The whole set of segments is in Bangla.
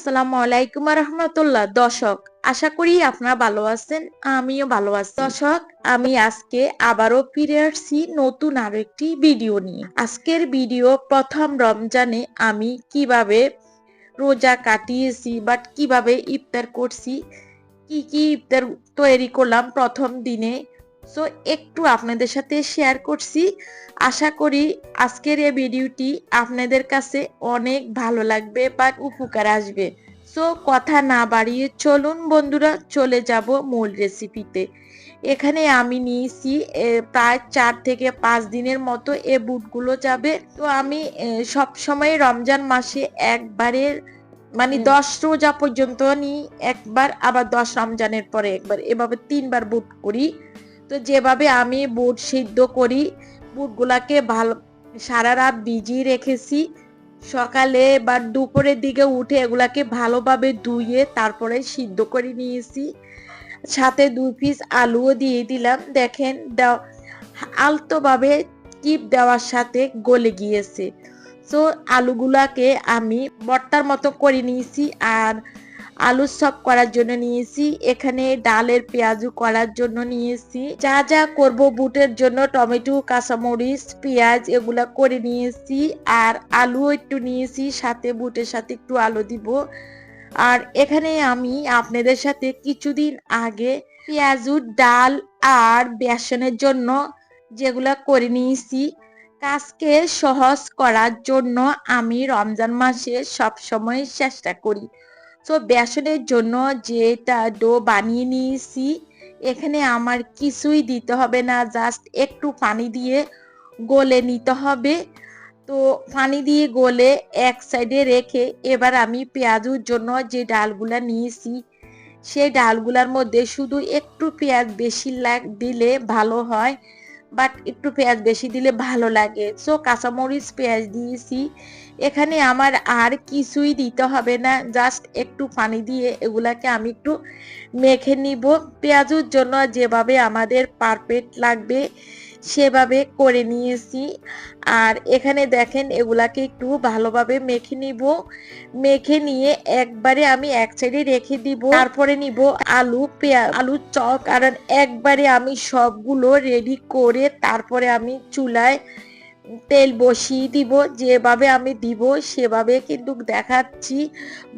আসসালামু আলাইকুম রহমতুল্লাহ। দর্শক, আশা করি আপনারা ভালো আছেন, আমিও ভালো আছি। দর্শক, আমি আজকে আবারও ফিরে আসছি নতুন আরো একটি ভিডিও নিয়ে। আজকের ভিডিও প্রথম রমজানে আমি কিভাবে রোজা কাটিয়েছি বাট কিভাবে ইফতার করছি, কি কি ইফতার তৈরি করলাম প্রথম দিনে, সো একটু আপনাদের সাথে শেয়ার করছি। আশা করি আজকের এই ভিডিওটি আপনাদের কাছে অনেক ভালো লাগবে বা উপকার আসবে। সো কথা না বাড়িয়ে চলুন বন্ধুরা, চলে যাব মূল রেসিপিতে। এখানে আমি নিয়েছি প্রায় 4 থেকে 5 দিনের মতো এ বুটগুলো যাবে। তো আমি সব সময় রমজান মাসে একবারে মানে 10 রোজা পর্যন্ত নিই একবার, আবার 10 রমজানের পরে একবার, এভাবে 3বার বুট করি। তো যেভাবে আমি বুট সিদ্ধ করি, বুটগুলাকে ভালো সারা রাত ভিজিয়ে রেখেছি, সকালে বা দুপুরের দিকে উঠে এগুলাকে ভালোভাবে ধুয়ে তারপরে সিদ্ধ করে নিয়েছি। সাথে 2 পিস আলুও দিয়ে দিলাম। দেখেন আলতোভাবে টিপ দেওয়ার সাথে গলে গিয়েছে। সো আলুগুলাকে আমি ভর্তার মতো করে নিয়েছি। আর আলু চপ করার জন্য নিয়েছি, এখানে ডালের পেঁয়াজু করার জন্য নিয়েছি, যা যা করব বুটের জন্য টমেটো, কাঁচামরিচ, পেঁয়াজ এগুলা করে নিয়েছি। আর আলু একটু নিয়েছি, সাথে বুটের সাথে একটু আলু দিব। আর এখানে আমি আপনাদের সাথে কিছুদিন আগে পেঁয়াজু ডাল আর বেসনের জন্য যেগুলা করে নিয়েছি, কাজকে সহজ করার জন্য আমি রমজান মাসে সব সময় চেষ্টা করি। তো বেসনের জন্য যেটা ডো বানিয়ে নিয়েছি, এখানে আমার কিছুই দিতে হবে না, জাস্ট একটু পানি দিয়ে গলে নিতে হবে। তো পানি দিয়ে গলে এক সাইডে রেখে এবার আমি পেঁয়াজুর জন্য যে ডালগুলা নিয়েছি, সেই ডালগুলার মধ্যে শুধু একটু পেঁয়াজ বেশি দিলে ভালো হয়, বাট একটু পেঁয়াজ বেশি দিলে ভালো লাগে। সো কাঁচামরিচ পেঁয়াজ দিয়েছি। এখানে আমার আর কিছুই দিতে হবে না, জাস্ট একটু পানি দিয়ে এগুলাকে আমি একটু মেখে নিব। পেঁয়াজুর জন্য যেভাবে আমাদের পারফেক্ট লাগবে সেভাবে করে নিয়েছি। আর এখানে দেখেন এগুলাকে একটু ভালোভাবে মেখে নিব। মেখে নিয়ে একবারে আমি এক সাইডে রেখে দিব। তারপরে নিব আলুর চপ, কারণ একবারে আমি সবগুলো রেডি করে তারপরে আমি চুলায় তেল বসিয়ে দিব। যেভাবে আমি দিব সেভাবে কিন্তু দেখাচ্ছি,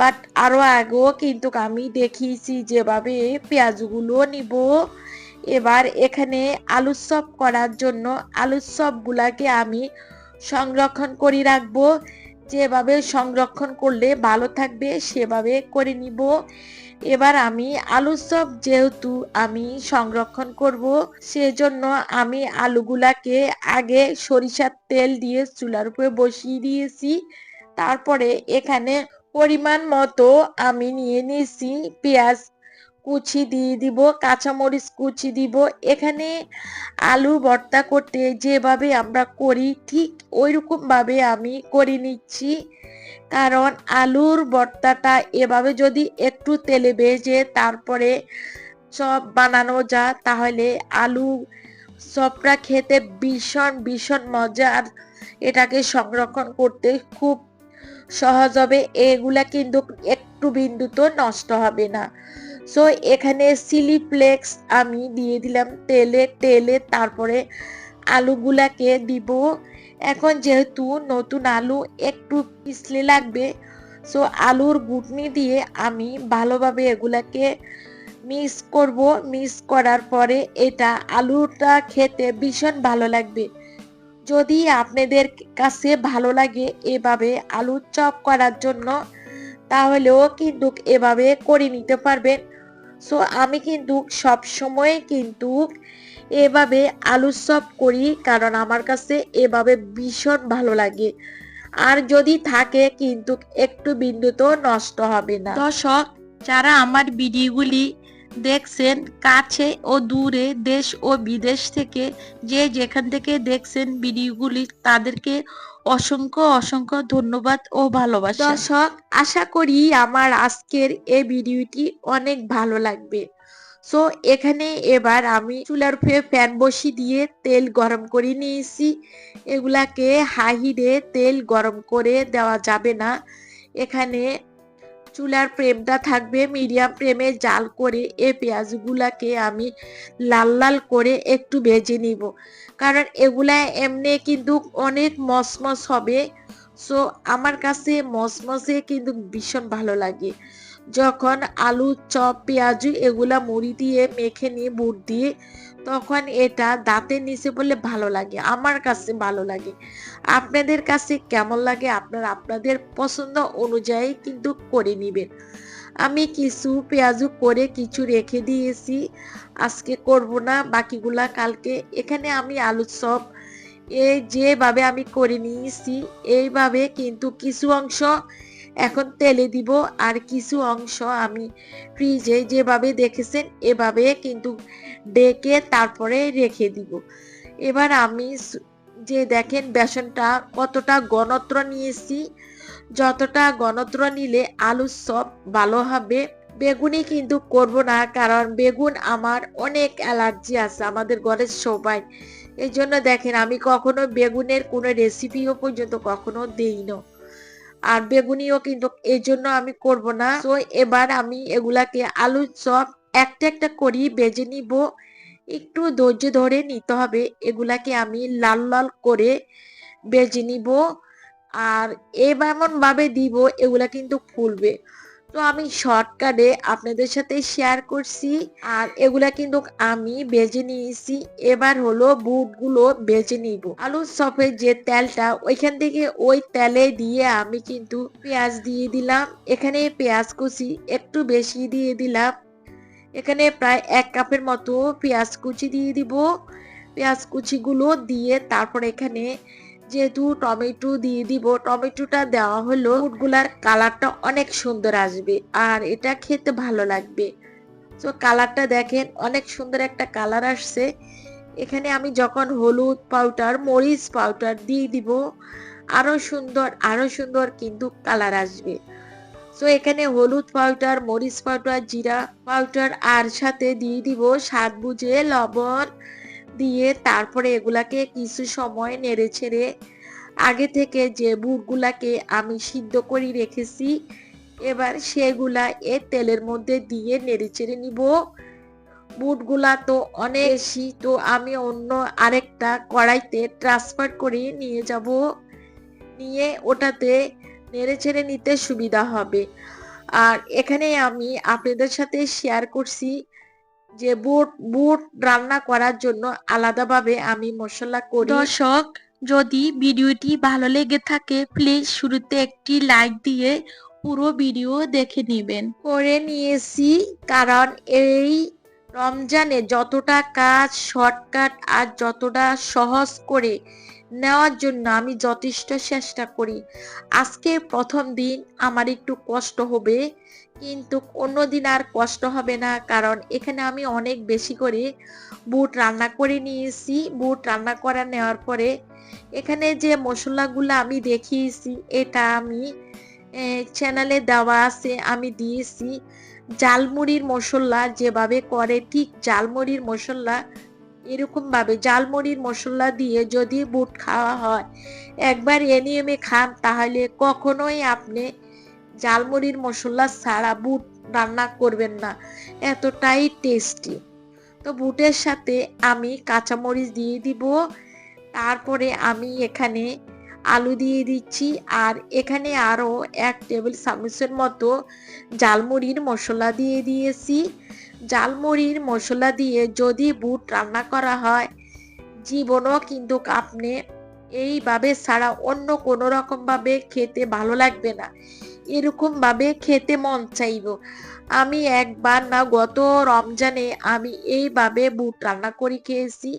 বাট আরো আগেও কিন্তু আমি দেখিয়েছি যেভাবে পেঁয়াজগুলো নিব। এবার এখানে আলুর চপ করার জন্য আলুর চপগুলাকে আমি সংরক্ষণ করে রাখবো। যেভাবে সংরক্ষণ করলে ভালো থাকবে সেভাবে করে নিব। এবার আমি আলুর চপ যেহেতু আমি সংরক্ষণ করব, সেজন্য আমি আলুগুলাকে আগে সরিষার তেল দিয়ে চুলার উপরে বসিয়ে দিয়েছি। তারপরে এখানে পরিমাণ মতো আমি নিয়ে নিয়েছি পেঁয়াজ কুচি দিয়ে দিব, কাঁচামরিচ কুচি দিব। এখানে আলু ভর্তা করতে যেভাবে আমরা করি ঠিক ওইরকম ভাবে আমি করে নিচ্ছি, কারণ আলুর ভর্তাটা এভাবে যদি একটু তেলে ভেজে তারপরে চপ বানানো যায় তাহলে আলু চপটা খেতে ভীষণ ভীষণ মজা। আর এটাকে সংরক্ষণ করতে খুব সহজ হবে, এগুলা কিন্তু একটু বিন্দুতো নষ্ট হবে না। সো এখানে চিলি ফ্লেক্স আমি দিয়ে দিলাম তেলে তারপরে আলুগুলাকে দিব। এখন যেহেতু নতুন আলু একটু পিছলে লাগবে, সো আলুর ঘুটনি দিয়ে আমি ভালোভাবে এগুলাকে মিক্স করব। মিক্স করার পরে এটা আলুটা খেতে ভীষণ ভালো লাগবে। যদি আপনাদের কাছে ভালো লাগে এভাবে আলুর চপ করার জন্য, তাহলেও কিন্তু এভাবে করে নিতে পারবেন। সো আমি কিন্তু সব সময় কিন্তু এভাবে আলুর চপ করি, কারণ আমার কাছে এভাবে ভীষণ ভালো লাগে। আর যদি থাকে কিন্তু একটু বিন্দুতেও নষ্ট হবে না। দর্শক, যারা আমার ভিডিওগুলি দেখছেন কাছে ও দূরে, দেশ ও বিদেশ থেকে, যে যেখান থেকে দেখছেন ভিডিওগুলি, তাদেরকে অসংখ্য অসংখ্য ধন্যবাদ ও ভালোবাসা। দর্শক, আশা করি আমার আজকের এই ভিডিওটি অনেক ভালো লাগবে। সো এখানে এবার আমি চুলার উপরে প্যান বসিয়ে দিয়ে তেল গরম করে নিয়েছি। এগুলাকে হাই হিটে তেল গরম করে দেওয়া যাবে না, এখানে চুলার ফ্লেমটা থাকবে মিডিয়াম ফ্লেমে, জাল করে এই পেঁয়াজগুলাকে আমি লাল লাল করে একটু ভেজে নিব, কারণ এগুলা এমনি কিন্তু অনেক মসমস হবে। সো আমার কাছে মসমসে কিন্তু ভীষণ ভালো লাগে। যখন আলু চপ পেঁয়াজ এগুলা মুড়ি দিয়ে মেখে নিয়ে বুট দিয়ে, তখন এটা দাঁতের নিচে বলে ভালো লাগে, আমার কাছে ভালো লাগে। আপনাদের কাছে কেমন লাগে আপনারা আপনাদের পছন্দ অনুযায়ী কিন্তু করে নিবেন। আমি কিছু পেঁয়াজু করে কিছু রেখে দিয়েছি, আজকে করব না, বাকিগুলা কালকে। এখানে আমি আলু চপ এই যেভাবে আমি করে নিয়েছি এইভাবে, কিন্তু কিছু অংশ এখন তেলে দিব আর কিছু অংশ আমি ফ্রিজে যেভাবে দেখেছেন এভাবে কিন্তু ডেকে তারপরে রেখে দিব। এবার আমি যে দেখেন বেসনটা কতটা ঘনত্ব নিয়েছি, যতটা ঘনত্ব নিলে আলুর চপ ভালো হবে। বেগুনি কিন্তু করব না, কারণ বেগুন আমার অনেক অ্যালার্জি আছে আমাদের ঘরের সবাই। এই জন্য দেখেন আমি কখনো বেগুনের কোনো রেসিপিও পর্যন্ত কখনো দেই না, আর বেগুনিও কিন্তু এই জন্য আমি করব না। তো এবার আমি এগুলাকে আলুর চপ একটা একটা করি বেজে নিব, একটু ধৈর্য ধরে নিতে হবে। এগুলাকে আমি লাল লাল করে বেজে নিব, আর এমন ভাবে দিব এগুলা কিন্তু ফুলবে। তো আমি শর্টকাটে আপনাদের সাথে শেয়ার করছি, আর এগুলা কিন্তু আমি বেজে নিয়েছি। এবার হলো বুটগুলো বেজে নিব। আলুর চপের যে তেলটা ওইখান থেকে ওই তেলে দিয়ে আমি কিন্তু পেঁয়াজ দিয়ে দিলাম। এখানে পেঁয়াজ কুচি একটু বেশি দিয়ে দিলাম, এখানে প্রায় 1 কাপের মতো পেঁয়াজ কুচি দিয়ে দিব। পেঁয়াজ কুচিগুলো দিয়ে তারপর এখানে যেহেতু টমেটো দিয়ে দিব, টমেটোটা দেওয়া হলো বুটগুলার কালারটা অনেক সুন্দর আসবে আর এটা খেতে ভালো লাগবে। তো কালারটা দেখেন অনেক সুন্দর একটা কালার আসছে। এখানে আমি যখন হলুদ পাউডার মরিচ পাউডার দিয়ে দিব, আরো সুন্দর কিন্তু কালার আসবে। তো এখানে হলুদ পাউডার মরিচ পাউডার জিরা পাউডার আর সাথে দিয়ে দিব স্বাদ বুঝে লবণ দিয়ে তারপরে এগুলাকে কিছু সময় নেড়ে ছেড়ে আগে থেকে যে বুটগুলাকে আমি সিদ্ধ করে রেখেছি এবার সেগুলা এ তেলের মধ্যে দিয়ে নেড়ে ছেড়ে নিব। বুটগুলা তো অনেক বেশি, তো আমি অন্য আরেকটা কড়াইতে ট্রান্সফার করে নিয়ে যাব, নিয়ে ওটাতে নেড়ে ছেড়ে নিতে সুবিধা হবে। আর এখানে আমি আপনাদের সাথে শেয়ার করছি যে বুট রান্না করার জন্য আলাদাভাবে আমি মশলা করি। দর্শক, যদি ভিডিওটি ভালো লেগে থাকে প্লিজ শুরুতে একটি লাইক দিয়ে পুরো ভিডিও দেখে নেবেন। করে নিয়েছি, কারণ এই রমজানে যতটা কাজ শর্টকাট আর যতটা সহজ করে নেওয়ার জন্য আমি যথেষ্ট চেষ্টা করি। আজকে প্রথম দিন আমার একটু কষ্ট হবে, কিন্তু অন্যদিন আর কষ্ট হবে না, কারণ এখানে আমি অনেক বেশি করে বুট রান্না করে নিয়েছি। বুট রান্না করা নেওয়ার পরে এখানে যে মশলাগুলো আমি দেখিয়েছি এটা আমি চ্যানেলে দেওয়া আছে, আমি দিয়েছি। জালমুড়ির মশলা যেভাবে করে ঠিক জালমুড়ির মশলা এরকম ভাবে জালমুড়ির মশলা দিয়ে যদি বুট খাওয়া হয়, একবার এ নিয়মে খান তাহলে কখনোই আপনি জালমুড়ির মশলা ছাড়া বুট রান্না করবেন না, এতটাই টেস্টি। তো বুটের সাথে আমি কাঁচামরিচ দিয়ে দিব, তারপরে আমি এখানে আলু দিয়ে দিচ্ছি, আর এখানে আরো 1 টেবিল চামচের মতো জালমুড়ির মশলা দিয়ে দিয়েছি। জালমুড়ির মশলা দিয়ে যদি বুট রান্না করা হয় জীবনও কিন্তু আপনি এইভাবে ছাড়া অন্য কোনো রকম ভাবে খেতে ভালো লাগবে না, এরকম ভাবে খেতে মন চাইব। আমি একবার না গত রমজানে আমি এইভাবে বুট রান্না করে খেয়েছি,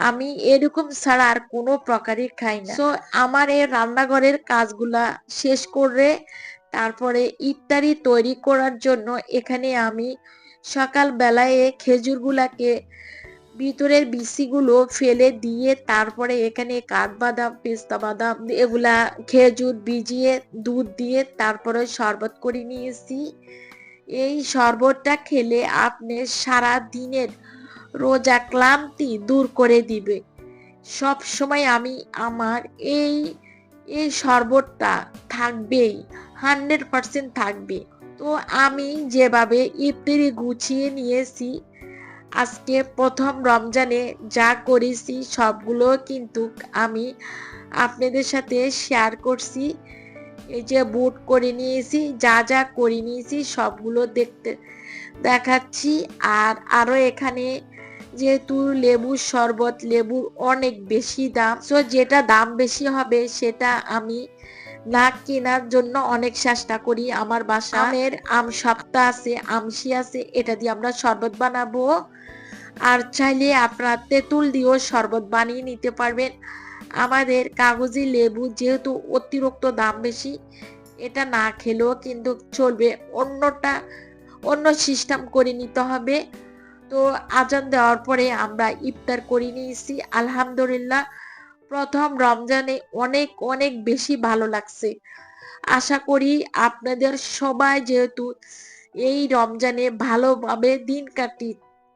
আমি এরকম ছাড়া আর কোনো প্রকারে খাই না। সো আমার এই রান্নাঘরের কাজগুলা শেষ করে তারপরে ইফতারি তৈরি করার জন্য এখানে আমি সকাল বেলায় খেজুরগুলাকে ভিতরের বিচিগুলো ফেলে দিয়ে তারপরে এখানে কাঠবাদাম পেস্তা বাদাম এগুলা খেজুর ভিজিয়ে দুধ দিয়ে তারপরে শরবত করে নিয়েছি। এই শরবতটা খেলে আপনি সারা দিনের রোজা ক্লান্তি দূর করে দিবে। সব সময় আমি আমার এই এই শরবতটা থাকবেই, 100% থাকবে। তো আমি যেভাবে ইফতারি গুছিয়ে নিয়েছি, আজকে প্রথম রমজানে যা করেছি সবগুলো কিন্তু আমি আপনাদের সাথে শেয়ার করছি। এই যে বুট করে নিয়েছি, যা যা করে নিয়েছি সবগুলো দেখাচ্ছি। আর আরো এখানে যেহেতু লেবুর শরবত, লেবুর অনেক বেশি দাম, সো যেটা দাম বেশি হবে সেটা আমি না কেনার জন্য অনেক চেষ্টা করি। আমার বাসা আমের আম সপ্তাহ আছে, আমসি আছে, এটা দিয়ে আমরা শরবত বানাবো। আর চাইলে আপনারা তেঁতুল দিয়েও শরবত বানিয়ে নিতে পারবেন। আমাদের কাগজি লেবু যেহেতু অতিরিক্ত দাম বেশি, এটা না খেলেও কিন্তু চলবে, অন্য সিস্টেম করে নিতে হবে। তো আজান দেওয়ার পরে আমরা ইফতার করে নিয়েছি আলহামদুলিল্লাহ। প্রথম রমজানে অনেক অনেক বেশি ভালো লাগছে। আশা করি আপনাদের সবাই যেহেতু এই রমজানে ভালোভাবে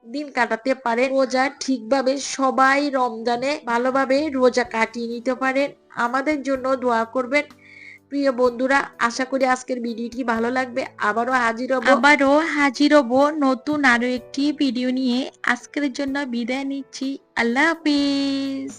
দিন কাটাতে পারে, রোজা ঠিকভাবে সবাই রমজানে ভালোভাবে রোজা কাটিয়ে নিতে পারেন। আমাদের জন্য দোয়া করবেন প্রিয় বন্ধুরা। আশা করি আজকের ভিডিওটি ভালো লাগবে। আবারও হাজির হব নতুন আরো একটি ভিডিও নিয়ে। আজকের জন্য বিদায় নিচ্ছি। আল্লাহ হাফিজ।